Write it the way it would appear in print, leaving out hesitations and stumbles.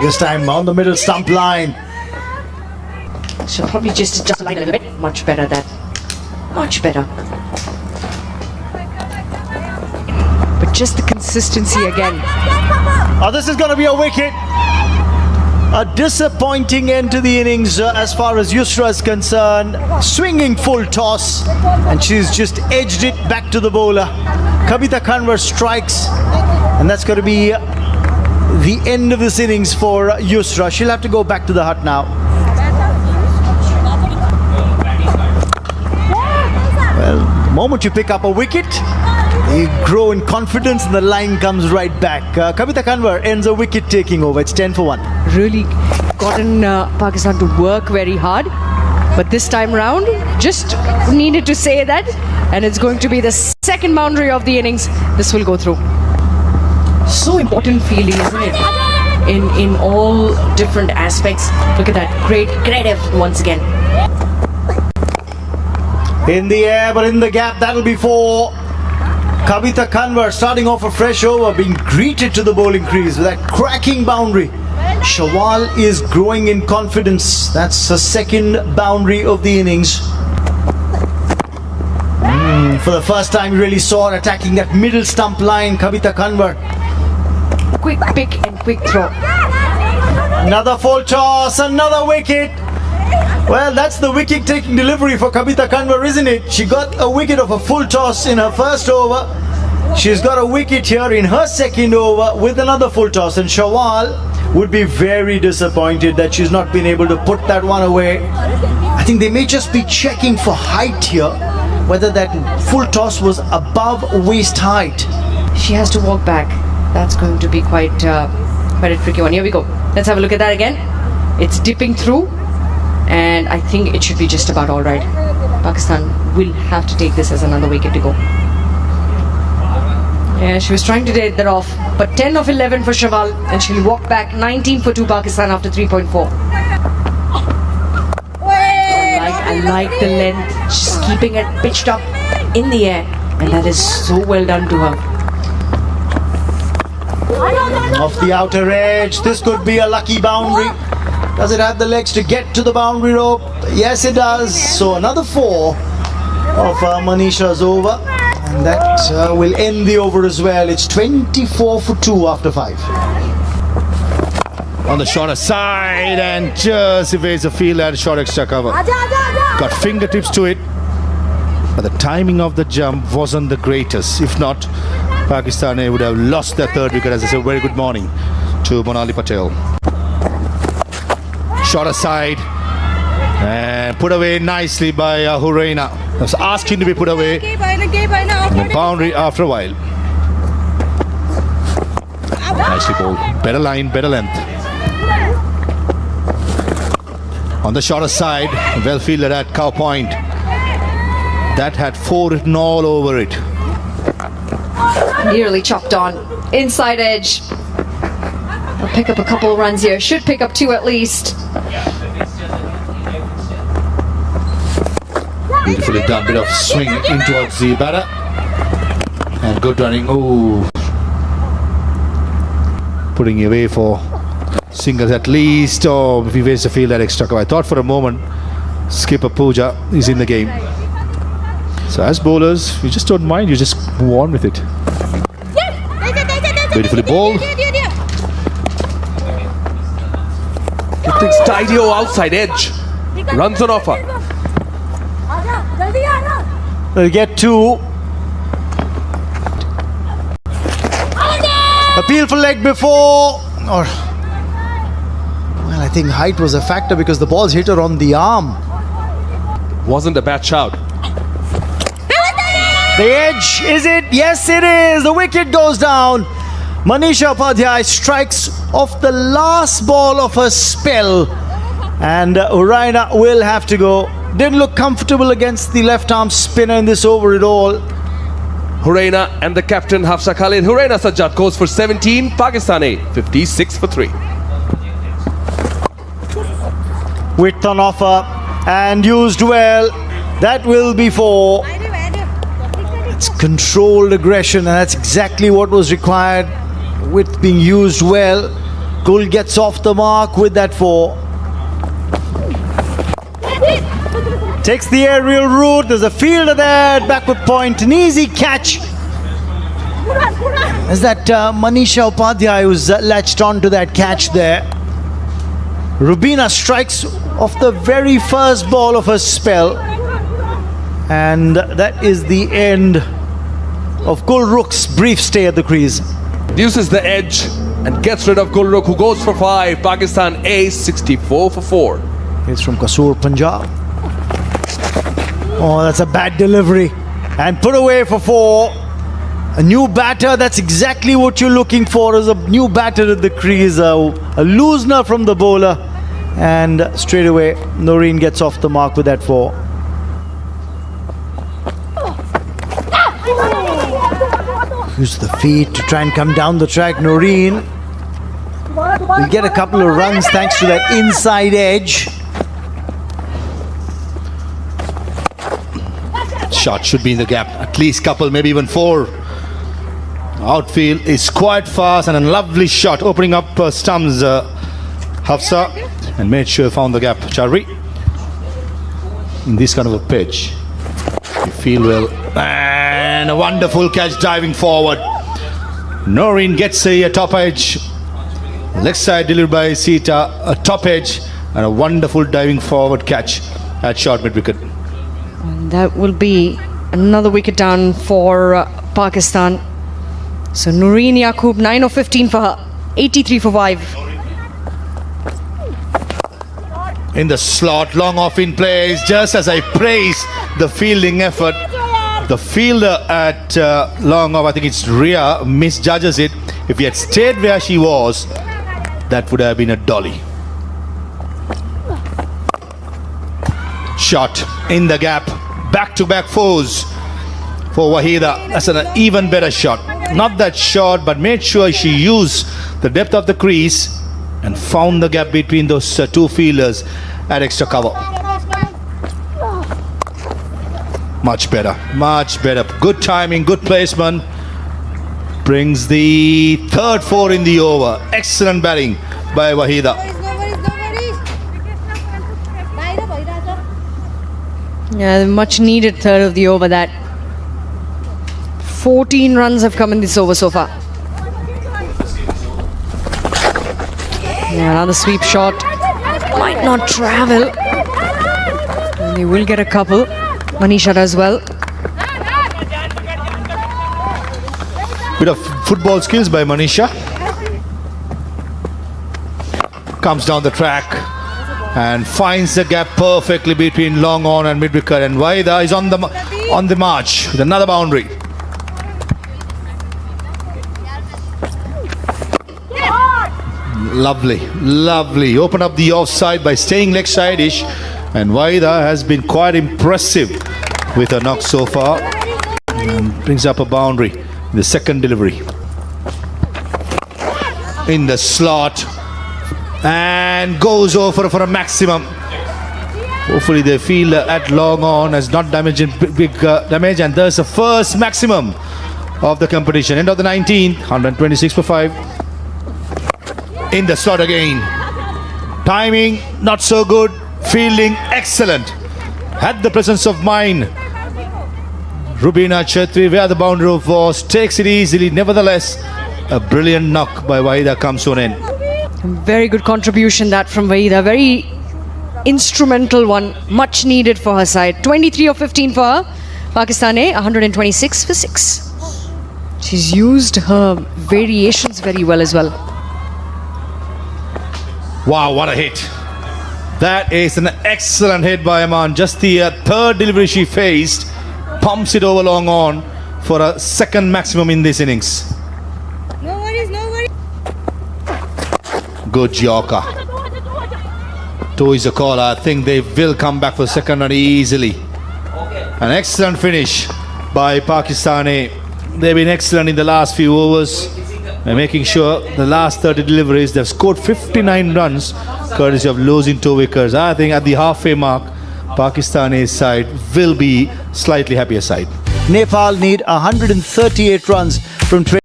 This time on the middle stump line. She'll probably just adjust the line a little bit. Much better that. Much better. But just the consistency again. Oh, this is going to be a wicket. A disappointing end to the innings as far as Yusra is concerned. Swinging full toss, and she's just edged it back to the bowler. Kavita Kanwar strikes, and that's going to be the end of this innings for Yusra. She'll have to go back to the hut now. Well, the moment you pick up a wicket, you grow in confidence and the line comes right back. Kavita Kanwar ends a wicket taking over. It's 10 for 1. Really gotten Pakistan to work very hard. But this time round, just needed to say that. And it's going to be the second boundary of the innings. This will go through. So important fielding, isn't it? In all different aspects. Look at that. Great effort once again. In the air, but in the gap, that'll be 4. Kavita Kanwar starting off a fresh over, being greeted to the bowling crease with that cracking boundary. Shawal is growing in confidence. That's the second boundary of the innings. For the first time, we really saw her attacking that middle stump line, Kavita Kanwar. Quick pick and quick throw. Another full toss, another wicket. Well, that's the wicket-taking delivery for Kavita Kanwar, isn't it? She got a wicket of a full toss in her first over. She's got a wicket here in her second over with another full toss. And Shawal would be very disappointed that she's not been able to put that one away. I think they may just be checking for height here, whether that full toss was above waist height. She has to walk back. That's going to be quite a tricky one. Here we go. Let's have a look at that again. It's dipping through. And I think it should be just about all right. Pakistan will have to take this as another wicket to go. Yeah, she was trying to take that off. But 10 of 11 for Shawal. And she'll walk back 19 for 2 Pakistan after 3.4. I like the length. She's keeping it pitched up in the air. And that is so well done to her. Off the outer edge. This could be a lucky boundary. Does it have the legs to get to the boundary rope? Yes, it does. So another 4 of Manisha's over. And that will end the over as well. It's 24 for 2 after 5. On the shorter side and just evades the field at short extra cover. Got fingertips to it. But the timing of the jump wasn't the greatest. If not, Pakistan would have lost their third wicket. As I said, very good morning to Monali Patel. Shorter side and put away nicely by Huraina. Was asking to be put away. And boundary after a while. Nicely bowled. Better line, better length. On the shorter side, well fielded at cow point. That had 4 written all over it. Nearly chopped on. Inside edge. I'll pick up a couple of runs here. Should pick up 2 at least. Beautifully done. Bit of swing in towards the batter. And good running. Oh. Putting away for singles at least. Or if he wastes the field at extra cover. I thought for a moment skipper Pooja is in the game. So as bowlers, you just don't mind. You just move on with it. Beautifully bowled. Keep things tidy or outside edge. Runs on offer. They'll get 2. Appeal for leg before. Or, well, I think height was a factor because the ball's hit her on the arm. Wasn't a bad shout. The edge, is it? Yes, it is. The wicket goes down. Manisha Upadhyay strikes off the last ball of her spell. And Huraina will have to go. Didn't look comfortable against the left arm spinner in this over at all. Huraina and the captain Hafsa Khalid. Huraina Sajjad goes for 17. Pakistani 56 for 3. Width on offer and used well. That will be 4. It's controlled aggression, and that's exactly what was required. Width being used well. Kul gets off the mark with that 4. Takes the aerial route. There's a fielder there at backward point. An easy catch. Is that Manisha Upadhyay who's latched on to that catch there. Rubina strikes off the very first ball of her spell. And that is the end of Gulrukh's brief stay at the crease. Uses the edge and gets rid of Gulrukh, who goes for 5. Pakistan ace, 64 for 4. It's from Kasoor, Punjab. Oh, that's a bad delivery. And put away for 4. A new batter, that's exactly what you're looking for, is a new batter at the crease. A loosener from the bowler. And straight away, Noreen gets off the mark with that 4. Use the feet to try and come down the track. Noreen will get a couple of runs thanks to that inside edge. Shot should be in the gap. At least couple, maybe even 4. Outfield is quite fast and a lovely shot, opening up stumps. Hafsa and made sure found the gap. Charvi, in this kind of a pitch, you feel well. And a wonderful catch diving forward. Noreen gets a top edge. Leg side delivered by Sita, a top edge and a wonderful diving forward catch at short mid wicket. And that will be another wicket down for Pakistan. So Noreen Yaqub, 9 of 15 for her, 83 for 5. In the slot, long off in place. Just as I praise the fielding effort, the fielder at long off, I think it's Ria, misjudges it. If he had stayed where she was, that would have been a dolly. Shot in the gap. Back-to-back 4s for Wahida. That's an even better shot. Not that short, but made sure she used the depth of the crease and found the gap between those 2 fielders at extra cover. Much better, much better. Good timing, good placement. Brings the third 4 in the over. Excellent batting by Wahida. Yeah, the much needed third of the over that. 14 runs have come in this over so far. Yeah, another sweep shot. Might not travel. And they will get a couple. Manisha as well. Bit of football skills by Manisha. Comes down the track and finds the gap perfectly between long on and mid wicket, and Wahida is on the march with another boundary. Lovely, lovely. Open up the offside by staying leg side-ish, and Wahida has been quite impressive with her knock so far. And brings up a boundary in the second delivery. In the slot. And goes over for a maximum. Hopefully the fielder at long on has not damaged big damage, and there's the first maximum of the competition. End of the 19th, 126 for 5. In the slot again. Timing not so good. Fielding excellent. Had the presence of mind. Rubina Chetri, where the boundary was, takes it easily. Nevertheless, a brilliant knock by Wahida comes to an end. Very good contribution that from Wahida. Very instrumental one. Much needed for her side. 23 of 15 for her. Pakistan A, 126 for 6. She's used her variations very well as well. Wow, what a hit. That is an excellent hit by Aman. Just the third delivery she faced. Pumps it over long on for a second maximum in this innings. No worries, no worries. Good Yorker. 2 is a call. I think they will come back for second run easily. An excellent finish by Pakistani. They've been excellent in the last few overs. They're making sure the last 30 deliveries, they've scored 59 runs courtesy of losing 2 wickets. I think at the halfway mark, Pakistani's side will be slightly happier side. Nepal need 138 runs from 20.